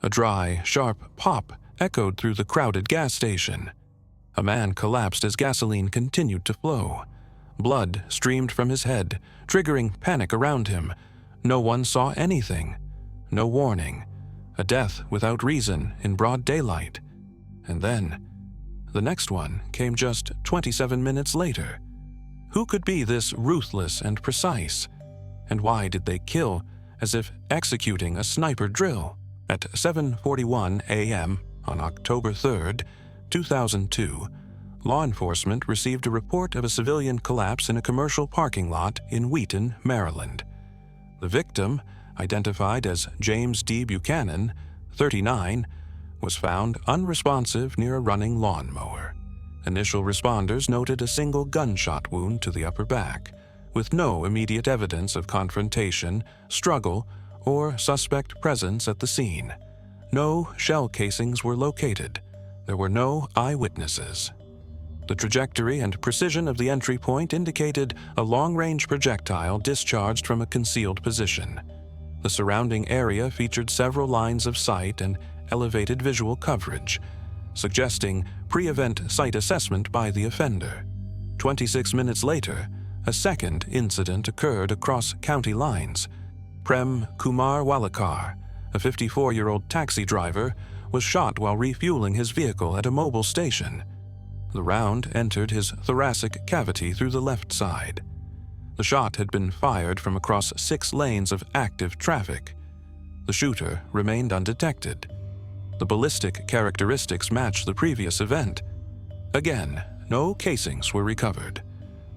A dry, sharp pop echoed through the crowded gas station. A man collapsed as gasoline continued to flow. Blood streamed from his head, triggering panic around him. No one saw anything. No warning. A death without reason in broad daylight. And then, the next one came just 27 minutes later. Who could be this ruthless and precise? And why did they kill as if executing a sniper drill? At 7:41 a.m. on October 3, 2002, law enforcement received a report of a civilian collapse in a commercial parking lot in Wheaton, Maryland. The victim, identified as James D. Buchanan, 39, was found unresponsive near a running lawnmower. Initial responders noted a single gunshot wound to the upper back, with no immediate evidence of confrontation, struggle, or suspect presence at the scene. No shell casings were located. There were no eyewitnesses. The trajectory and precision of the entry point indicated a long-range projectile discharged from a concealed position. The surrounding area featured several lines of sight and elevated visual coverage, suggesting pre-event site assessment by the offender. 26 minutes later, a second incident occurred across county lines. Prem Kumar Walekar, a 54-year-old taxi driver, was shot while refueling his vehicle at a mobile station. The round entered his thoracic cavity through the left side. The shot had been fired from across 6 lanes of active traffic. The shooter remained undetected. The ballistic characteristics matched the previous event. Again, no casings were recovered.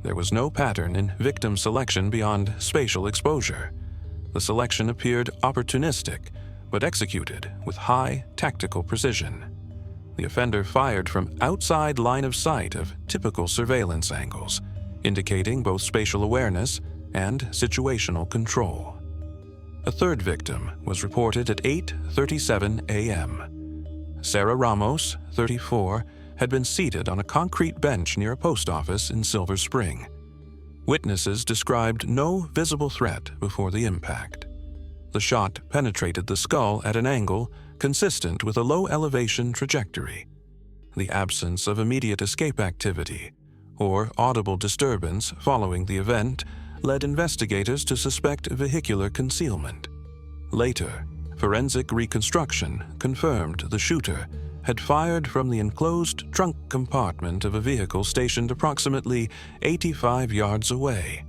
There was no pattern in victim selection beyond spatial exposure. The selection appeared opportunistic, but executed with high tactical precision. The offender fired from outside line of sight of typical surveillance angles, indicating both spatial awareness and situational control. A third victim was reported at 8:37 a.m. Sarah Ramos, 34, had been seated on a concrete bench near a post office in Silver Spring. Witnesses described no visible threat before the impact. The shot penetrated the skull at an angle consistent with a low-elevation trajectory. The absence of immediate escape activity or audible disturbance following the event led investigators to suspect vehicular concealment. Later, forensic reconstruction confirmed the shooter had fired from the enclosed trunk compartment of a vehicle stationed approximately 85 yards away.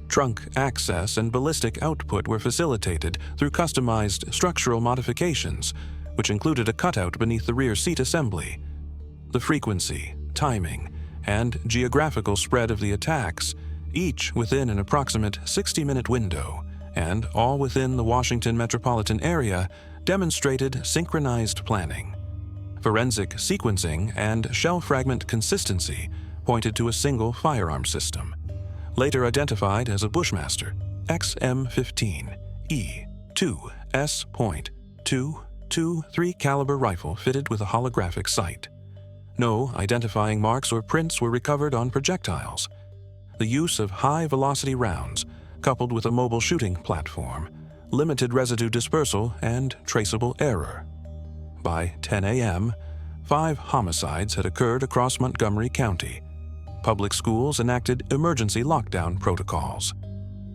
Trunk access and ballistic output were facilitated through customized structural modifications, which included a cutout beneath the rear seat assembly. The frequency, timing, and geographical spread of the attacks, each within an approximate 60-minute window, and all within the Washington metropolitan area, demonstrated synchronized planning. Forensic sequencing and shell fragment consistency pointed to a single firearm system, later identified as a Bushmaster XM15 E2 S.223 caliber rifle fitted with a holographic sight. No identifying marks or prints were recovered on projectiles. The use of high-velocity rounds, coupled with a mobile shooting platform, limited residue dispersal and traceable error. By 10 a.m., 5 homicides had occurred across Montgomery County. Public schools enacted emergency lockdown protocols.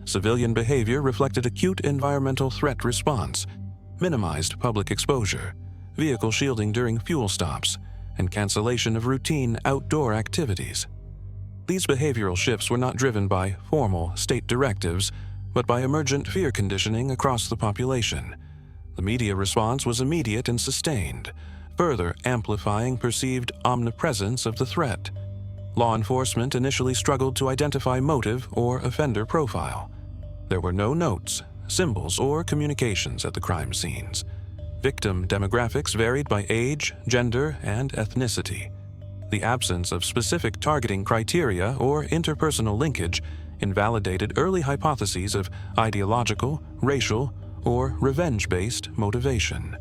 Civilian behavior reflected acute environmental threat response, minimized public exposure, vehicle shielding during fuel stops, and cancellation of routine outdoor activities. These behavioral shifts were not driven by formal state directives, but by emergent fear conditioning across the population. The media response was immediate and sustained, further amplifying perceived omnipresence of the threat. Law enforcement initially struggled to identify motive or offender profile. There were no notes, symbols, or communications at the crime scenes. Victim demographics varied by age, gender, and ethnicity. The absence of specific targeting criteria or interpersonal linkage invalidated early hypotheses of ideological, racial, or revenge-based motivation.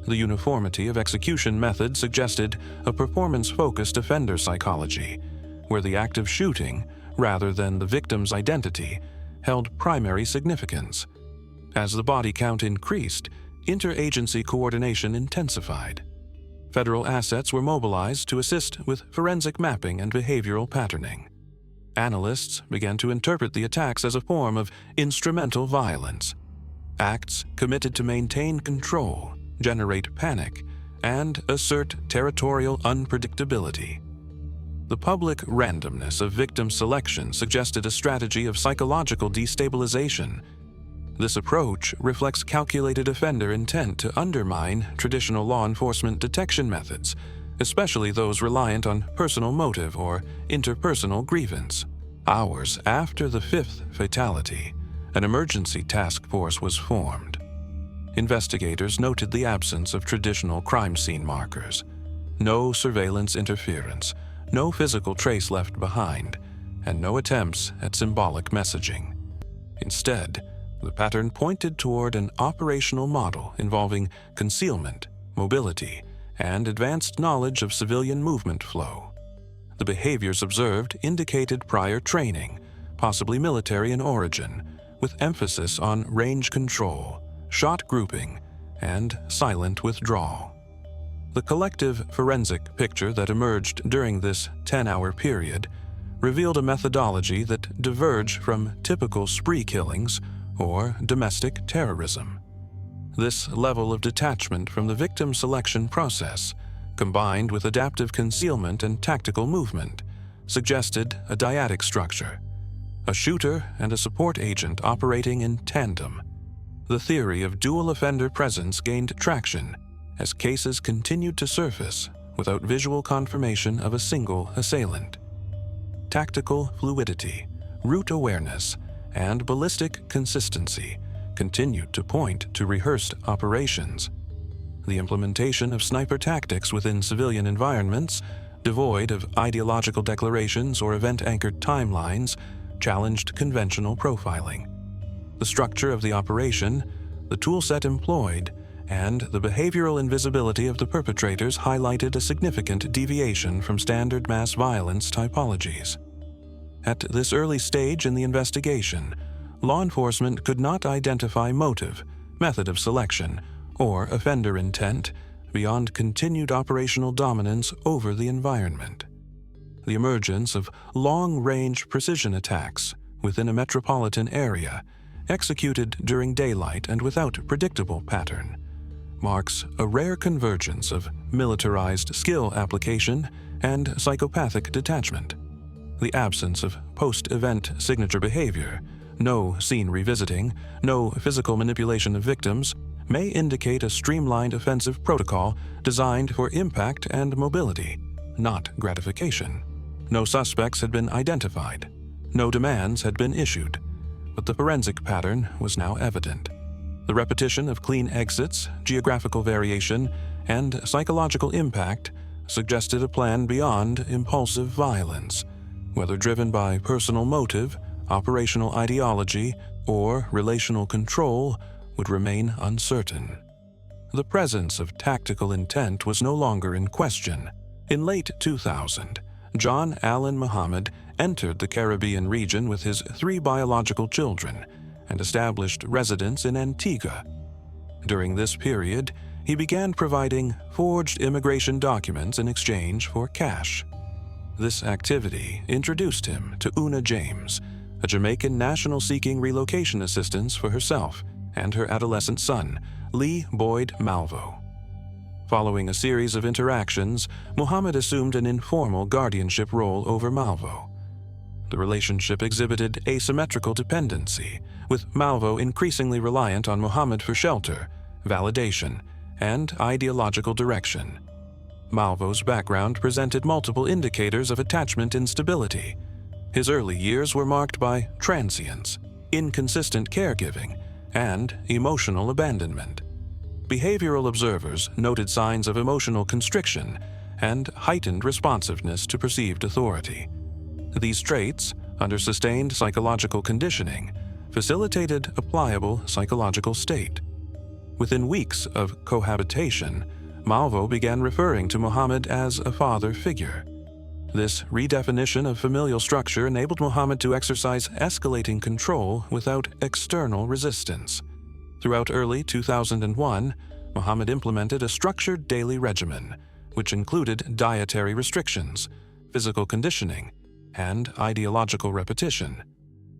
The uniformity of execution method suggested a performance-focused offender psychology, where the act of shooting, rather than the victim's identity, held primary significance. As the body count increased, interagency coordination intensified. Federal assets were mobilized to assist with forensic mapping and behavioral patterning. Analysts began to interpret the attacks as a form of instrumental violence, acts committed to maintain control, generate panic, and assert territorial unpredictability. The public randomness of victim selection suggested a strategy of psychological destabilization. This approach reflects calculated offender intent to undermine traditional law enforcement detection methods, especially those reliant on personal motive or interpersonal grievance. Hours after the fifth fatality, an emergency task force was formed. Investigators noted the absence of traditional crime scene markers, no surveillance interference, no physical trace left behind, and no attempts at symbolic messaging. Instead, the pattern pointed toward an operational model involving concealment, mobility, and advanced knowledge of civilian movement flow. The behaviors observed indicated prior training, possibly military in origin, with emphasis on range control, shot grouping, and silent withdrawal. The collective forensic picture that emerged during this 10-hour period revealed a methodology that diverged from typical spree killings or domestic terrorism. This level of detachment from the victim selection process, combined with adaptive concealment and tactical movement, suggested a dyadic structure, a shooter and a support agent operating in tandem. The theory of dual offender presence gained traction as cases continued to surface without visual confirmation of a single assailant. Tactical fluidity, route awareness, and ballistic consistency continued to point to rehearsed operations. The implementation of sniper tactics within civilian environments, devoid of ideological declarations or event-anchored timelines, challenged conventional profiling. The structure of the operation, the toolset employed, and the behavioral invisibility of the perpetrators highlighted a significant deviation from standard mass violence typologies. At this early stage in the investigation, law enforcement could not identify motive, method of selection, or offender intent beyond continued operational dominance over the environment. The emergence of long-range precision attacks within a metropolitan area, executed during daylight and without predictable pattern, marks a rare convergence of militarized skill application and psychopathic detachment. The absence of post-event signature behavior, no scene revisiting, no physical manipulation of victims, may indicate a streamlined offensive protocol designed for impact and mobility, not gratification. No suspects had been identified. No demands had been issued. But the forensic pattern was now evident. The repetition of clean exits, geographical variation, and psychological impact suggested a plan beyond impulsive violence, whether driven by personal motive, operational ideology, or relational control would remain uncertain. The presence of tactical intent was no longer in question. In late 2000, John Allen Muhammad entered the Caribbean region with his 3 biological children and established residence in Antigua. During this period, he began providing forged immigration documents in exchange for cash. This activity introduced him to Una James, a Jamaican national seeking relocation assistance for herself and her adolescent son, Lee Boyd Malvo. Following a series of interactions, Muhammad assumed an informal guardianship role over Malvo. The relationship exhibited asymmetrical dependency, with Malvo increasingly reliant on Muhammad for shelter, validation, and ideological direction. Malvo's background presented multiple indicators of attachment instability. His early years were marked by transience, inconsistent caregiving, and emotional abandonment. Behavioral observers noted signs of emotional constriction and heightened responsiveness to perceived authority. These traits, under sustained psychological conditioning, facilitated a pliable psychological state. Within weeks of cohabitation, Malvo began referring to Muhammad as a father figure. This redefinition of familial structure enabled Muhammad to exercise escalating control without external resistance. Throughout early 2001, Muhammad implemented a structured daily regimen, which included dietary restrictions, physical conditioning, and ideological repetition.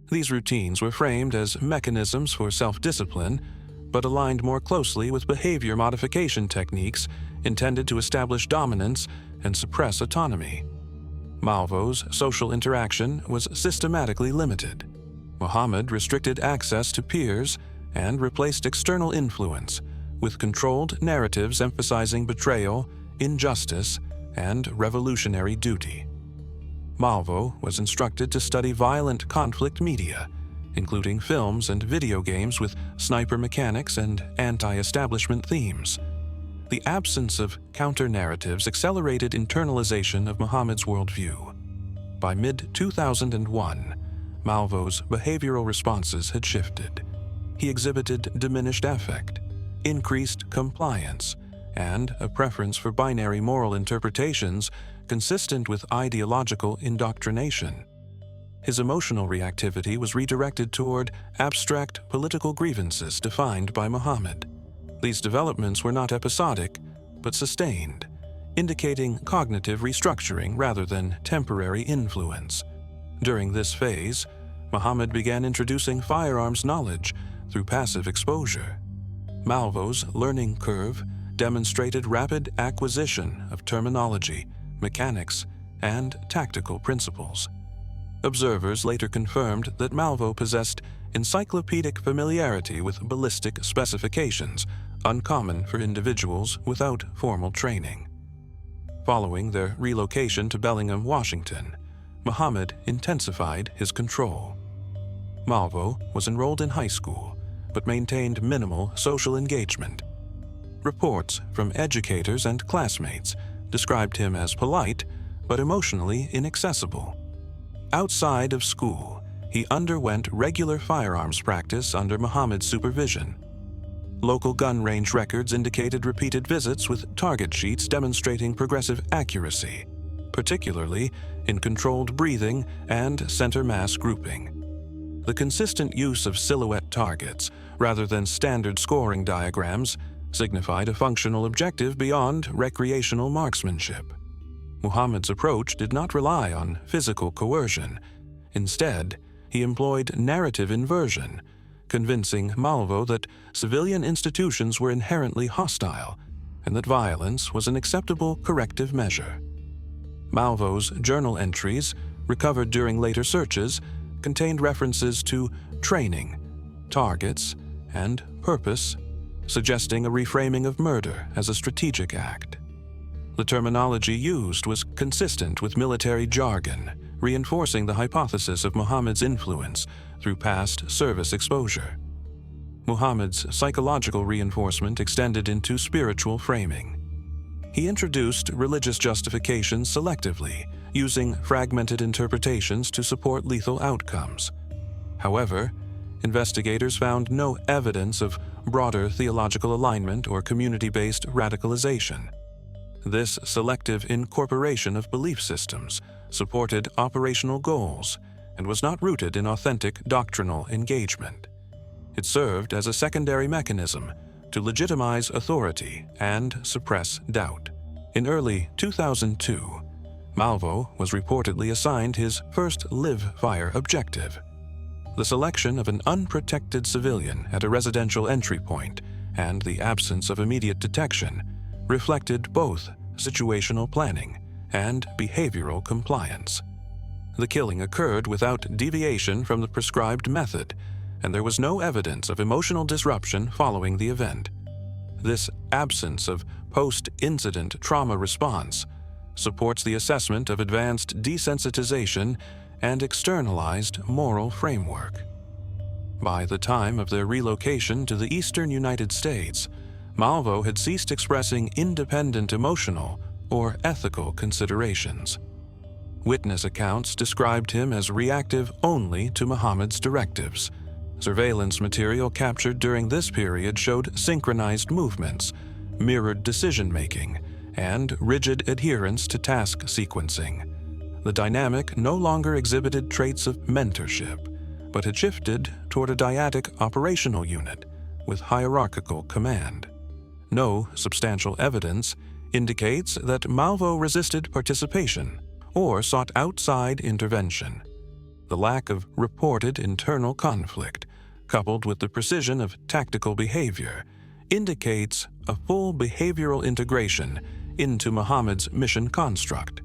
These routines were framed as mechanisms for self-discipline, but aligned more closely with behavior modification techniques intended to establish dominance and suppress autonomy. Malvo's social interaction was systematically limited. Muhammad restricted access to peers and replaced external influence with controlled narratives emphasizing betrayal, injustice, and revolutionary duty. Malvo was instructed to study violent conflict media, including films and video games with sniper mechanics and anti-establishment themes. The absence of counter-narratives accelerated internalization of Muhammad's worldview. By mid-2001, Malvo's behavioral responses had shifted. He exhibited diminished affect, increased compliance, and a preference for binary moral interpretations consistent with ideological indoctrination. His emotional reactivity was redirected toward abstract political grievances defined by Muhammad. These developments were not episodic, but sustained, indicating cognitive restructuring rather than temporary influence. During this phase, Muhammad began introducing firearms knowledge through passive exposure. Malvo's learning curve demonstrated rapid acquisition of terminology, mechanics, and tactical principles. Observers later confirmed that Malvo possessed encyclopedic familiarity with ballistic specifications, uncommon for individuals without formal training. Following their relocation to Bellingham, Washington, Muhammad intensified his control. Malvo was enrolled in high school, but maintained minimal social engagement. Reports from educators and classmates described him as polite, but emotionally inaccessible. Outside of school, he underwent regular firearms practice under Muhammad's supervision. Local gun range records indicated repeated visits with target sheets demonstrating progressive accuracy, particularly in controlled breathing and center mass grouping. The consistent use of silhouette targets, rather than standard scoring diagrams, signified a functional objective beyond recreational marksmanship. Muhammad's approach did not rely on physical coercion. Instead, he employed narrative inversion, convincing Malvo that civilian institutions were inherently hostile and that violence was an acceptable corrective measure. Malvo's journal entries, recovered during later searches, contained references to training, targets, and purpose, suggesting a reframing of murder as a strategic act. The terminology used was consistent with military jargon, reinforcing the hypothesis of Muhammad's influence through past service exposure. Muhammad's psychological reinforcement extended into spiritual framing. He introduced religious justifications selectively, using fragmented interpretations to support lethal outcomes. However, investigators found no evidence of broader theological alignment or community-based radicalization. This selective incorporation of belief systems supported operational goals and was not rooted in authentic doctrinal engagement. It served as a secondary mechanism to legitimize authority and suppress doubt. In early 2002, Malvo was reportedly assigned his first live-fire objective: the selection of an unprotected civilian at a residential entry point and the absence of immediate detection reflected both situational planning and behavioral compliance. The killing occurred without deviation from the prescribed method, and there was no evidence of emotional disruption following the event. This absence of post-incident trauma response supports the assessment of advanced desensitization and externalized moral framework. By the time of their relocation to the eastern United States, Malvo had ceased expressing independent emotional or ethical considerations. Witness accounts described him as reactive only to Muhammad's directives. Surveillance material captured during this period showed synchronized movements, mirrored decision-making, and rigid adherence to task sequencing. The dynamic no longer exhibited traits of mentorship, but had shifted toward a dyadic operational unit, with hierarchical command. No substantial evidence indicates that Malvo resisted participation or sought outside intervention. The lack of reported internal conflict, coupled with the precision of tactical behavior, indicates a full behavioral integration into Muhammad's mission construct.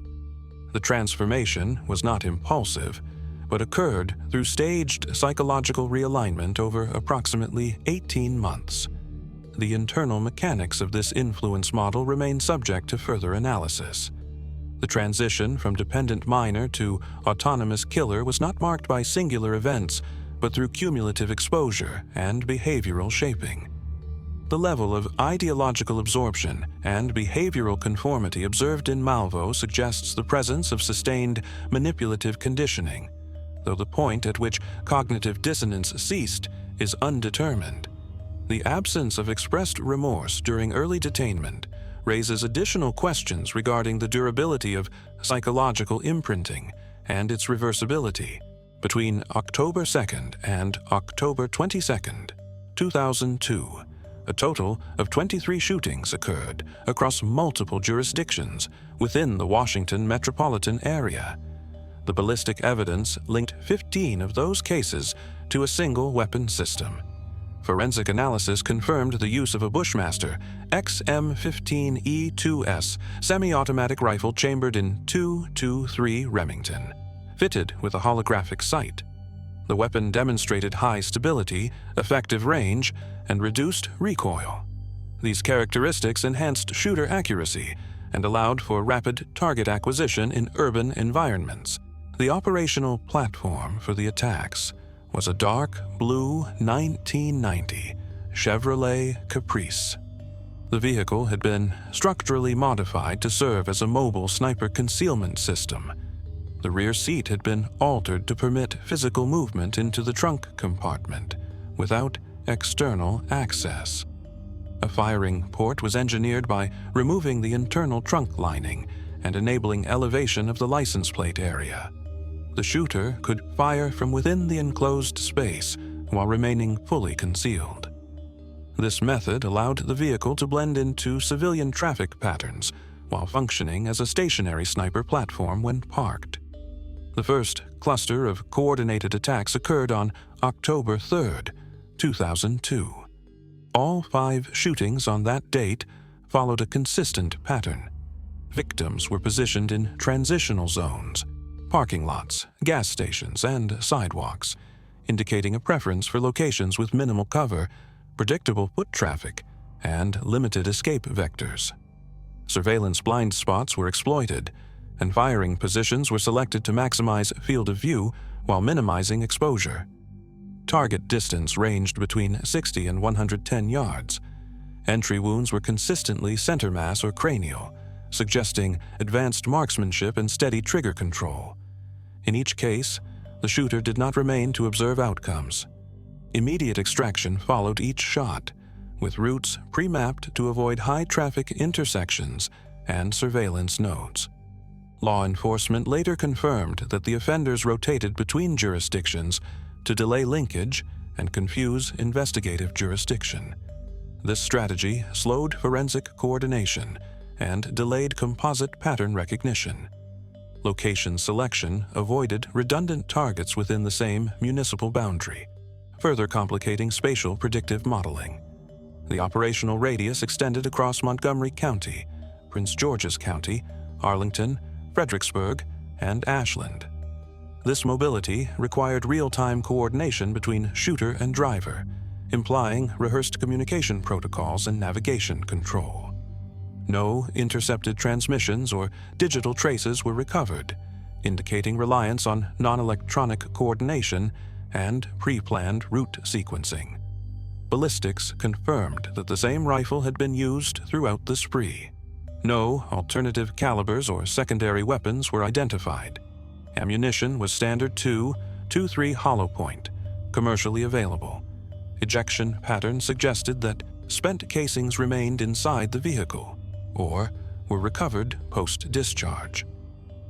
The transformation was not impulsive, but occurred through staged psychological realignment over approximately 18 months. The internal mechanics of this influence model remain subject to further analysis. The transition from dependent miner to autonomous killer was not marked by singular events, but through cumulative exposure and behavioral shaping. The level of ideological absorption and behavioral conformity observed in Malvo suggests the presence of sustained manipulative conditioning, though the point at which cognitive dissonance ceased is undetermined. The absence of expressed remorse during early detainment raises additional questions regarding the durability of psychological imprinting and its reversibility. Between October 2nd and October 22nd, 2002, a total of 23 shootings occurred across multiple jurisdictions within the Washington metropolitan area. The ballistic evidence linked 15 of those cases to a single weapon system. Forensic analysis confirmed the use of a Bushmaster XM15E2S semi-automatic rifle chambered in .223 Remington, fitted with a holographic sight. The weapon demonstrated high stability, effective range, and reduced recoil. These characteristics enhanced shooter accuracy and allowed for rapid target acquisition in urban environments. The operational platform for the attacks was a dark blue 1990 Chevrolet Caprice. The vehicle had been structurally modified to serve as a mobile sniper concealment system. The rear seat had been altered to permit physical movement into the trunk compartment without external access. A firing port was engineered by removing the internal trunk lining and enabling elevation of the license plate area. The shooter could fire from within the enclosed space while remaining fully concealed. This method allowed the vehicle to blend into civilian traffic patterns while functioning as a stationary sniper platform when parked. The first cluster of coordinated attacks occurred on October 3rd, 2002. All 5 shootings on that date followed a consistent pattern. Victims were positioned in transitional zones, parking lots, gas stations, and sidewalks, indicating a preference for locations with minimal cover, predictable foot traffic, and limited escape vectors. Surveillance blind spots were exploited, and firing positions were selected to maximize field of view while minimizing exposure. Target distance ranged between 60 and 110 yards. Entry wounds were consistently center mass or cranial, suggesting advanced marksmanship and steady trigger control. In each case, the shooter did not remain to observe outcomes. Immediate extraction followed each shot, with routes pre-mapped to avoid high-traffic intersections and surveillance nodes. Law enforcement later confirmed that the offenders rotated between jurisdictions to delay linkage and confuse investigative jurisdiction. This strategy slowed forensic coordination and delayed composite pattern recognition. Location selection avoided redundant targets within the same municipal boundary, further complicating spatial predictive modeling. The operational radius extended across Montgomery County, Prince George's County, Arlington, Fredericksburg, and Ashland. This mobility required real-time coordination between shooter and driver, implying rehearsed communication protocols and navigation control. No intercepted transmissions or digital traces were recovered, indicating reliance on non-electronic coordination and pre-planned route sequencing. Ballistics confirmed that the same rifle had been used throughout the spree. No alternative calibers or secondary weapons were identified. Ammunition was standard .223 hollow point, commercially available. Ejection patterns suggested that spent casings remained inside the vehicle or were recovered post-discharge.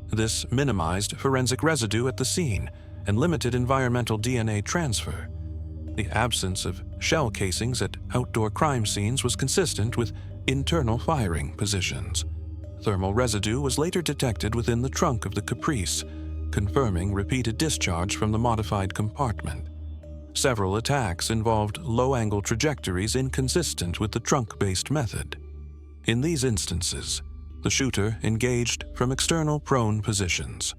This minimized forensic residue at the scene and limited environmental DNA transfer. The absence of shell casings at outdoor crime scenes was consistent with internal firing positions. Thermal residue was later detected within the trunk of the Caprice, confirming repeated discharge from the modified compartment. Several attacks involved low-angle trajectories inconsistent with the trunk-based method. In these instances, the shooter engaged from external prone positions.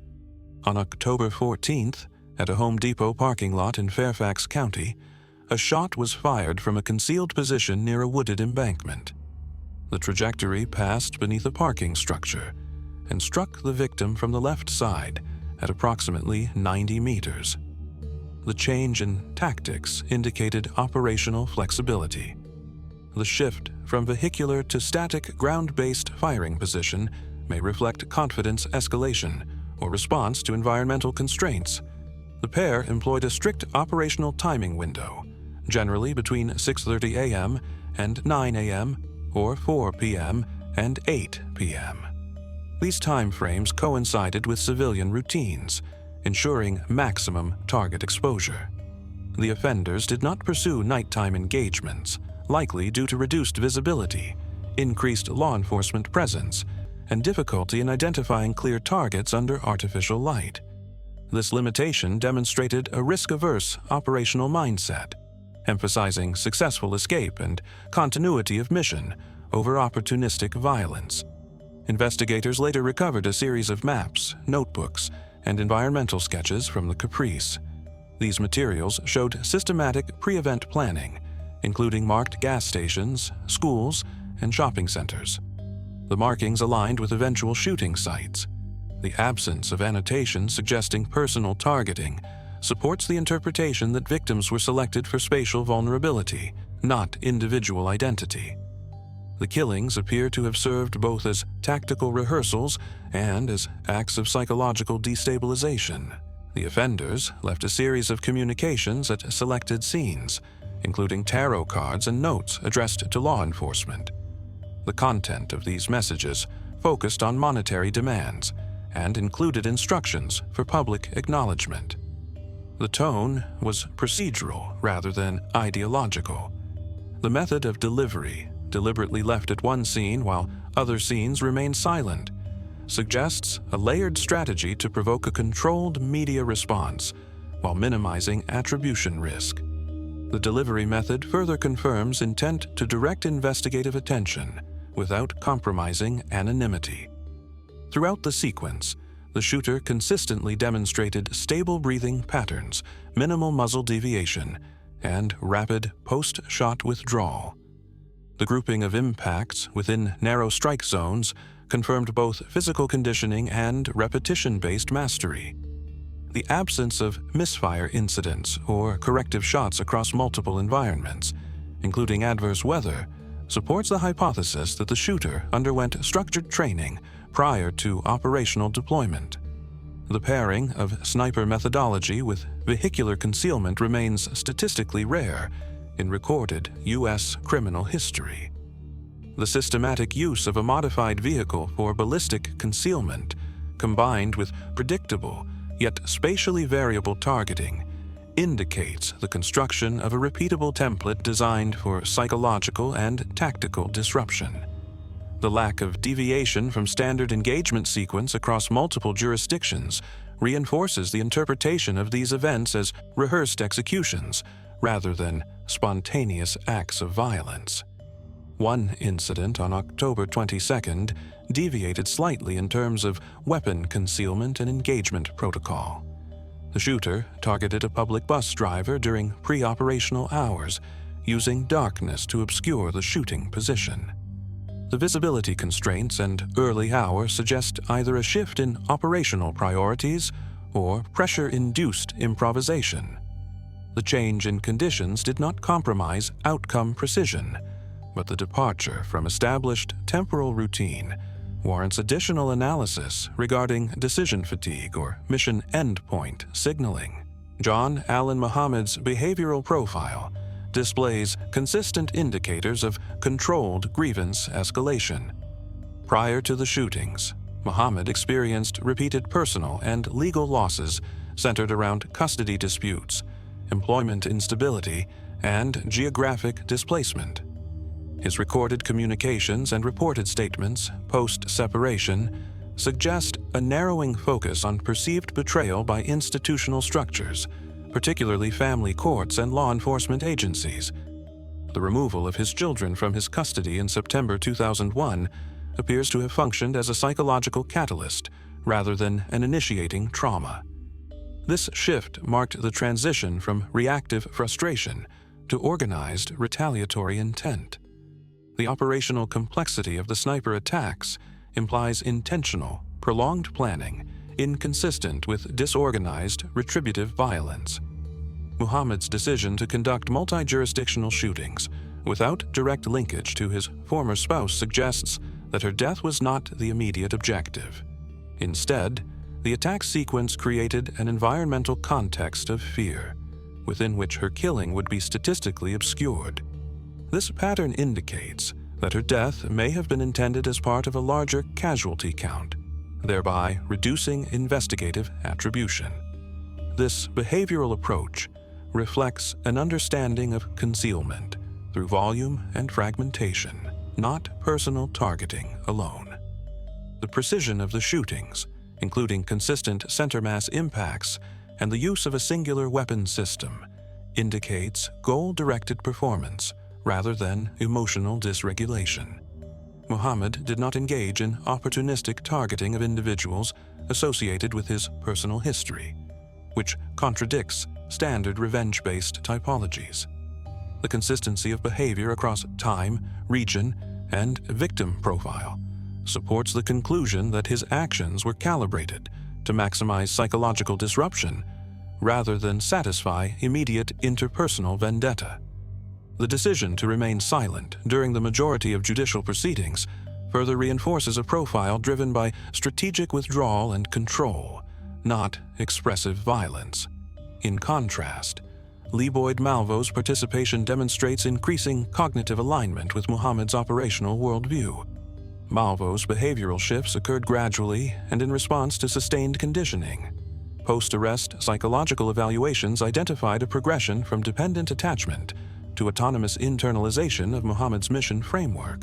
On October 14th, at a Home Depot parking lot in Fairfax County, a shot was fired from a concealed position near a wooded embankment. The trajectory passed beneath a parking structure and struck the victim from the left side at approximately 90 meters. The change in tactics indicated operational flexibility. The shift from vehicular to static ground-based firing position may reflect confidence escalation or response to environmental constraints. The pair employed a strict operational timing window, generally between 6:30 a.m. and 9 a.m. or 4 p.m. and 8 p.m. These time frames coincided with civilian routines, ensuring maximum target exposure. The offenders did not pursue nighttime engagements, likely due to reduced visibility, increased law enforcement presence, and difficulty in identifying clear targets under artificial light. This limitation demonstrated a risk-averse operational mindset, emphasizing successful escape and continuity of mission over opportunistic violence. Investigators later recovered a series of maps, notebooks, and environmental sketches from the Caprice. These materials showed systematic pre-event planning, including marked gas stations, schools, and shopping centers. The markings aligned with eventual shooting sites. The absence of annotation suggesting personal targeting supports the interpretation that victims were selected for spatial vulnerability, not individual identity. The killings appear to have served both as tactical rehearsals and as acts of psychological destabilization. The offenders left a series of communications at selected scenes, including tarot cards and notes addressed to law enforcement. The content of these messages focused on monetary demands and included instructions for public acknowledgement. The tone was procedural rather than ideological. The method of delivery, deliberately left at one scene while other scenes remain silent, suggests a layered strategy to provoke a controlled media response while minimizing attribution risk. The delivery method further confirms intent to direct investigative attention without compromising anonymity. Throughout the sequence, the shooter consistently demonstrated stable breathing patterns, minimal muzzle deviation, and rapid post-shot withdrawal. The grouping of impacts within narrow strike zones confirmed both physical conditioning and repetition-based mastery. The absence of misfire incidents or corrective shots across multiple environments, including adverse weather, supports the hypothesis that the shooter underwent structured training prior to operational deployment. The pairing of sniper methodology with vehicular concealment remains statistically rare in recorded U.S. criminal history. The systematic use of a modified vehicle for ballistic concealment, combined with predictable yet spatially variable targeting, indicates the construction of a repeatable template designed for psychological and tactical disruption. The lack of deviation from standard engagement sequence across multiple jurisdictions reinforces the interpretation of these events as rehearsed executions rather than spontaneous acts of violence. One incident on October 22nd deviated slightly in terms of weapon concealment and engagement protocol. The shooter targeted a public bus driver during pre-operational hours, using darkness to obscure the shooting position. The visibility constraints and early hour suggest either a shift in operational priorities or pressure-induced improvisation. The change in conditions did not compromise outcome precision, but the departure from established temporal routine warrants additional analysis regarding decision fatigue or mission endpoint signaling. John Allen Muhammad's behavioral profile displays consistent indicators of controlled grievance escalation. Prior to the shootings, Muhammad experienced repeated personal and legal losses centered around custody disputes employment instability, and geographic displacement. His recorded communications and reported statements post-separation suggest a narrowing focus on perceived betrayal by institutional structures, particularly family courts and law enforcement agencies. The removal of his children from his custody in September 2001 appears to have functioned as a psychological catalyst rather than an initiating trauma. This shift marked the transition from reactive frustration to organized retaliatory intent. The operational complexity of the sniper attacks implies intentional, prolonged planning, inconsistent with disorganized, retributive violence. Muhammad's decision to conduct multi-jurisdictional shootings without direct linkage to his former spouse suggests that her death was not the immediate objective. Instead, the attack sequence created an environmental context of fear, within which her killing would be statistically obscured. This pattern indicates that her death may have been intended as part of a larger casualty count, thereby reducing investigative attribution. This behavioral approach reflects an understanding of concealment through volume and fragmentation, not personal targeting alone. The precision of the shootings, including consistent center mass impacts and the use of a singular weapon system, indicates goal-directed performance rather than emotional dysregulation. Muhammad did not engage in opportunistic targeting of individuals associated with his personal history, which contradicts standard revenge-based typologies. The consistency of behavior across time, region, and victim profile supports the conclusion that his actions were calibrated to maximize psychological disruption rather than satisfy immediate interpersonal vendetta. The decision to remain silent during the majority of judicial proceedings further reinforces a profile driven by strategic withdrawal and control, not expressive violence. In contrast, Lee Boyd Malvo's participation demonstrates increasing cognitive alignment with Muhammad's operational worldview. Malvo's behavioral shifts occurred gradually and in response to sustained conditioning. Post-arrest psychological evaluations identified a progression from dependent attachment to autonomous internalization of Muhammad's mission framework.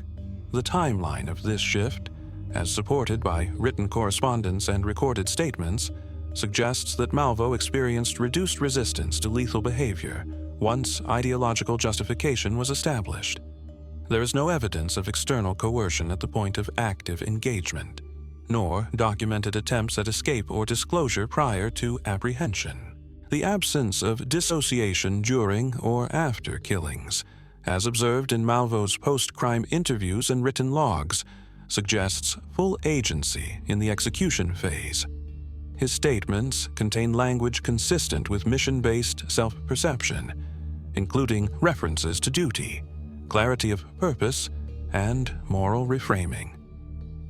The timeline of this shift, as supported by written correspondence and recorded statements, suggests that Malvo experienced reduced resistance to lethal behavior once ideological justification was established. There is no evidence of external coercion at the point of active engagement, nor documented attempts at escape or disclosure prior to apprehension. The absence of dissociation during or after killings, as observed in Malvo's post-crime interviews and written logs, suggests full agency in the execution phase. His statements contain language consistent with mission-based self-perception, including references to duty, clarity of purpose, and moral reframing.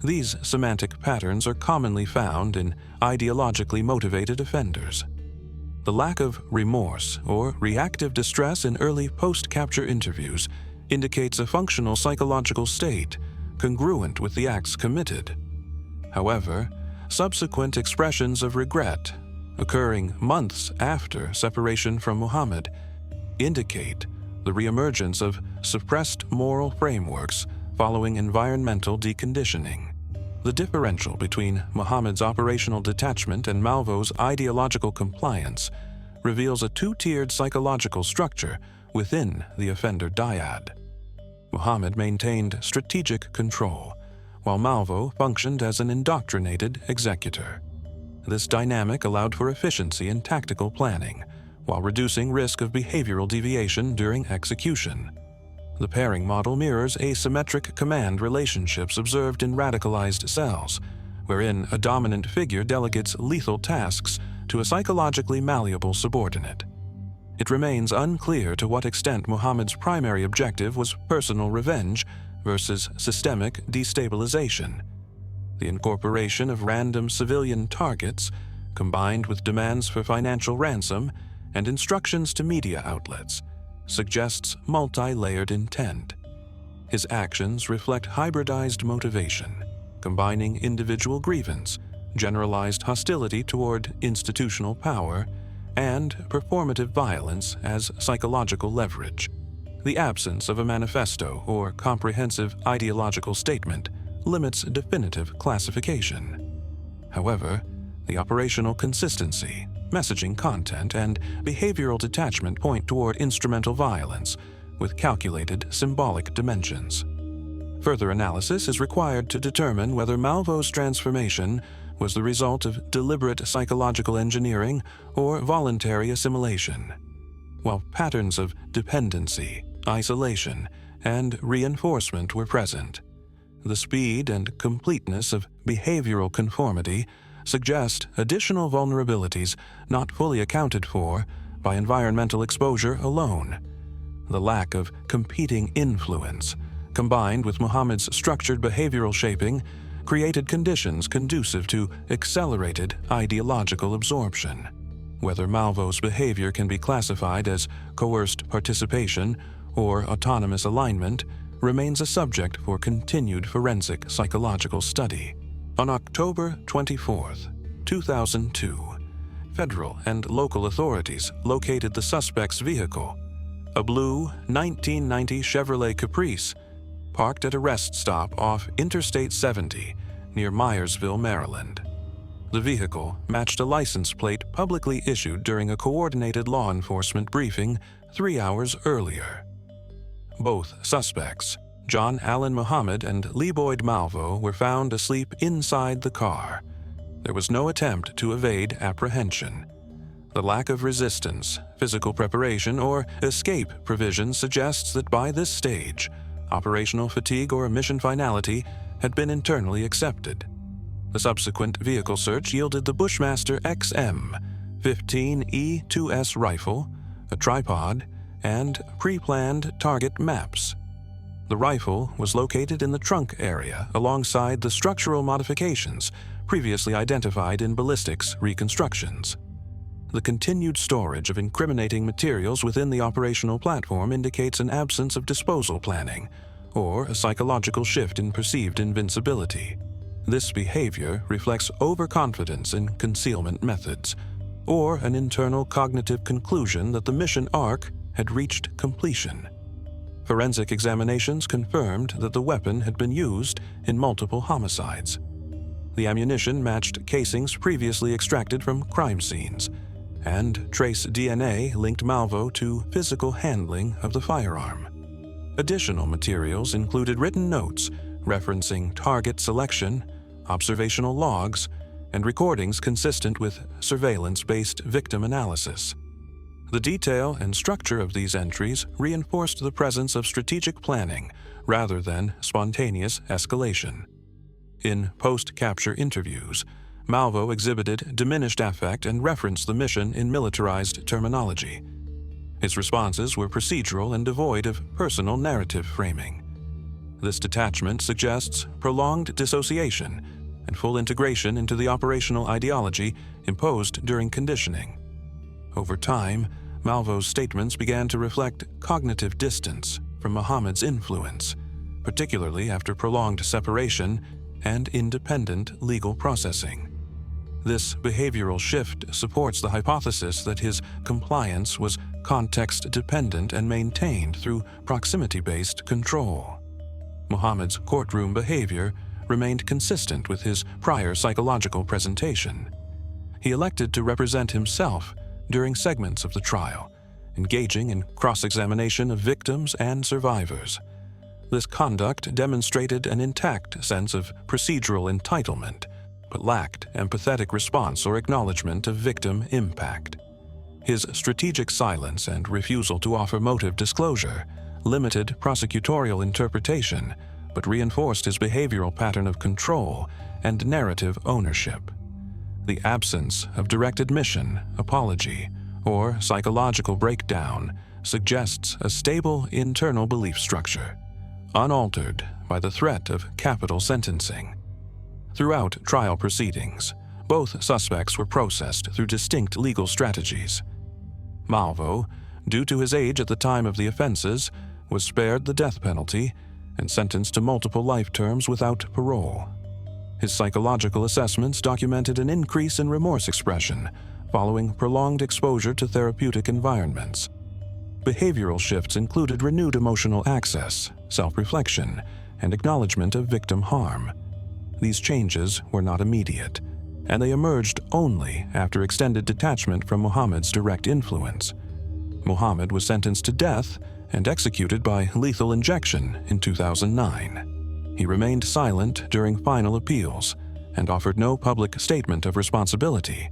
These semantic patterns are commonly found in ideologically motivated offenders. The lack of remorse or reactive distress in early post-capture interviews indicates a functional psychological state congruent with the acts committed. However, subsequent expressions of regret, occurring months after separation from Muhammad, indicate the reemergence of suppressed moral frameworks following environmental deconditioning. The differential between Muhammad's operational detachment and Malvo's ideological compliance reveals a two-tiered psychological structure within the offender dyad. Muhammad maintained strategic control, while Malvo functioned as an indoctrinated executor. This dynamic allowed for efficiency in tactical planning, while reducing risk of behavioral deviation during execution. The pairing model mirrors asymmetric command relationships observed in radicalized cells, wherein a dominant figure delegates lethal tasks to a psychologically malleable subordinate. It remains unclear to what extent Muhammad's primary objective was personal revenge versus systemic destabilization. The incorporation of random civilian targets, combined with demands for financial ransom and instructions to media outlets, suggests multi-layered intent. His actions reflect hybridized motivation, combining individual grievance, generalized hostility toward institutional power, and performative violence as psychological leverage. The absence of a manifesto or comprehensive ideological statement limits definitive classification. However, the operational consistency, messaging content, and behavioral detachment point toward instrumental violence with calculated symbolic dimensions. Further analysis is required to determine whether Malvo's transformation was the result of deliberate psychological engineering or voluntary assimilation. While patterns of dependency, isolation, and reinforcement were present, the speed and completeness of behavioral conformity suggest additional vulnerabilities not fully accounted for by environmental exposure alone. The lack of competing influence, combined with Muhammad's structured behavioral shaping, created conditions conducive to accelerated ideological absorption. Whether Malvo's behavior can be classified as coerced participation or autonomous alignment remains a subject for continued forensic psychological study. On October 24, 2002, federal and local authorities located the suspect's vehicle, a blue 1990 Chevrolet Caprice, parked at a rest stop off Interstate 70 near Myersville, Maryland. The vehicle matched a license plate publicly issued during a coordinated law enforcement briefing 3 hours earlier. Both suspects, John Allen Muhammad and Lee Boyd Malvo, were found asleep inside the car. There was no attempt to evade apprehension. The lack of resistance, physical preparation, or escape provision suggests that by this stage, operational fatigue or mission finality had been internally accepted. The subsequent vehicle search yielded the Bushmaster XM-15E2S rifle, a tripod, and pre-planned target maps. The rifle was located in the trunk area alongside the structural modifications previously identified in ballistics reconstructions. The continued storage of incriminating materials within the operational platform indicates an absence of disposal planning or a psychological shift in perceived invincibility. This behavior reflects overconfidence in concealment methods or an internal cognitive conclusion that the mission arc had reached completion. Forensic examinations confirmed that the weapon had been used in multiple homicides. The ammunition matched casings previously extracted from crime scenes, and trace DNA linked Malvo to physical handling of the firearm. Additional materials included written notes referencing target selection, observational logs, and recordings consistent with surveillance-based victim analysis. The detail and structure of these entries reinforced the presence of strategic planning rather than spontaneous escalation. In post-capture interviews, Malvo exhibited diminished affect and referenced the mission in militarized terminology. His responses were procedural and devoid of personal narrative framing. This detachment suggests prolonged dissociation and full integration into the operational ideology imposed during conditioning. Over time, Malvo's statements began to reflect cognitive distance from Muhammad's influence, particularly after prolonged separation and independent legal processing. This behavioral shift supports the hypothesis that his compliance was context-dependent and maintained through proximity-based control. Muhammad's courtroom behavior remained consistent with his prior psychological presentation. He elected to represent himself during segments of the trial, engaging in cross-examination of victims and survivors. This conduct demonstrated an intact sense of procedural entitlement, but lacked empathetic response or acknowledgement of victim impact. His strategic silence and refusal to offer motive disclosure limited prosecutorial interpretation, but reinforced his behavioral pattern of control and narrative ownership. The absence of direct admission, apology, or psychological breakdown suggests a stable internal belief structure, unaltered by the threat of capital sentencing. Throughout trial proceedings, both suspects were processed through distinct legal strategies. Malvo, due to his age at the time of the offenses, was spared the death penalty and sentenced to multiple life terms without parole. His psychological assessments documented an increase in remorse expression, following prolonged exposure to therapeutic environments. Behavioral shifts included renewed emotional access, self-reflection, and acknowledgement of victim harm. These changes were not immediate, and they emerged only after extended detachment from Muhammad's direct influence. Muhammad was sentenced to death and executed by lethal injection in 2009. He remained silent during final appeals and offered no public statement of responsibility.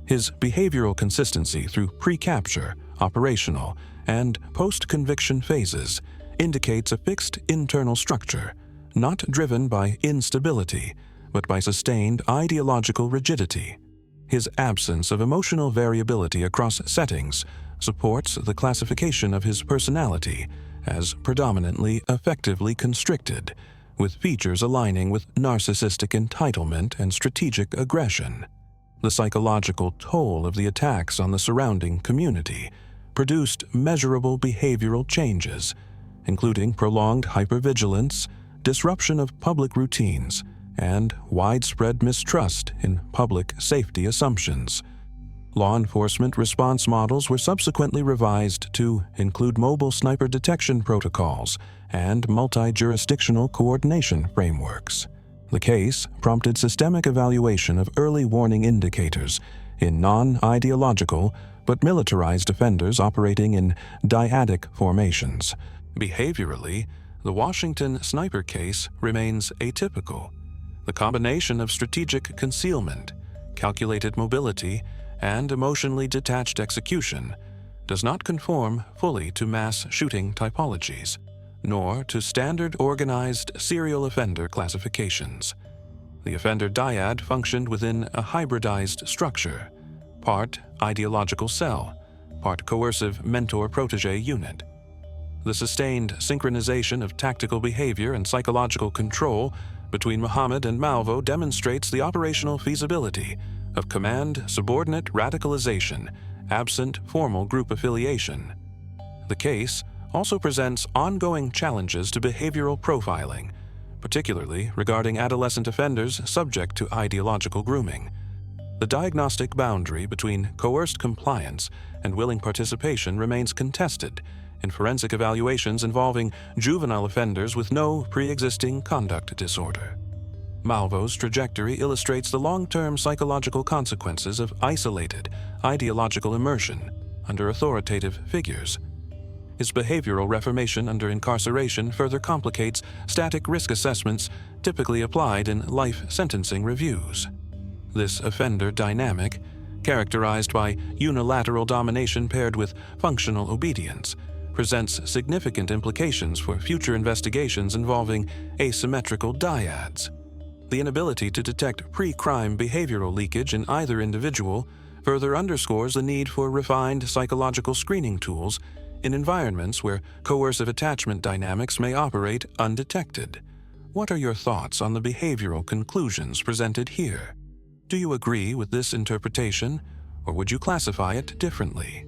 His behavioral consistency through pre-capture, operational, and post-conviction phases indicates a fixed internal structure, not driven by instability, but by sustained ideological rigidity. His absence of emotional variability across settings supports the classification of his personality as predominantly affectively constricted, with features aligning with narcissistic entitlement and strategic aggression. The psychological toll of the attacks on the surrounding community produced measurable behavioral changes, including prolonged hypervigilance, disruption of public routines, and widespread mistrust in public safety assumptions. Law enforcement response models were subsequently revised to include mobile sniper detection protocols and multi-jurisdictional coordination frameworks. The case prompted systemic evaluation of early warning indicators in non-ideological but militarized offenders operating in dyadic formations. Behaviorally, the Washington sniper case remains atypical. The combination of strategic concealment, calculated mobility, and emotionally detached execution does not conform fully to mass shooting typologies, nor to standard organized serial offender classifications. The offender dyad functioned within a hybridized structure, part ideological cell, part coercive mentor-protege unit. The sustained synchronization of tactical behavior and psychological control between Muhammad and Malvo demonstrates the operational feasibility of command-subordinate radicalization absent formal group affiliation. The case also presents ongoing challenges to behavioral profiling, particularly regarding adolescent offenders subject to ideological grooming. The diagnostic boundary between coerced compliance and willing participation remains contested in forensic evaluations involving juvenile offenders with no pre-existing conduct disorder. Malvo's trajectory illustrates the long-term psychological consequences of isolated, ideological immersion under authoritative figures. His behavioral reformation under incarceration further complicates static risk assessments typically applied in life sentencing reviews. This offender dynamic, characterized by unilateral domination paired with functional obedience, presents significant implications for future investigations involving asymmetrical dyads. The inability to detect pre-crime behavioral leakage in either individual further underscores the need for refined psychological screening tools in environments where coercive attachment dynamics may operate undetected. What are your thoughts on the behavioral conclusions presented here? Do you agree with this interpretation, or would you classify it differently?